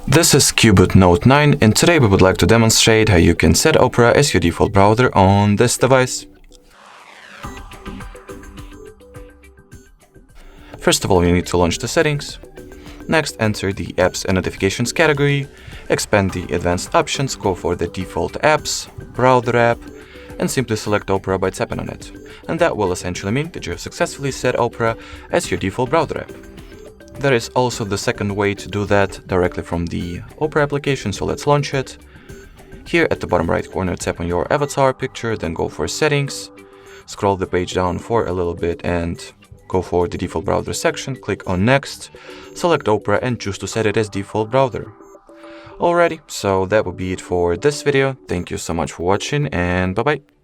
This is CUBOT Note 9, and today we would like to demonstrate how you can set Opera as your default browser on this device. First of all, you need to launch the settings. Next, enter the Apps and Notifications category, expand the advanced options, go for the default apps, browser app, and simply select Opera by tapping on it. And that will essentially mean that you have successfully set Opera as your default browser app. There is also the second way to do that directly from the Opera application, so let's launch it. Here at the bottom right corner, tap on your avatar picture, then go for settings, scroll the page down for a little bit and go for the default browser section, click on next, select Opera and choose to set it as default browser. Alrighty, so that would be it for this video. Thank you so much for watching and bye bye.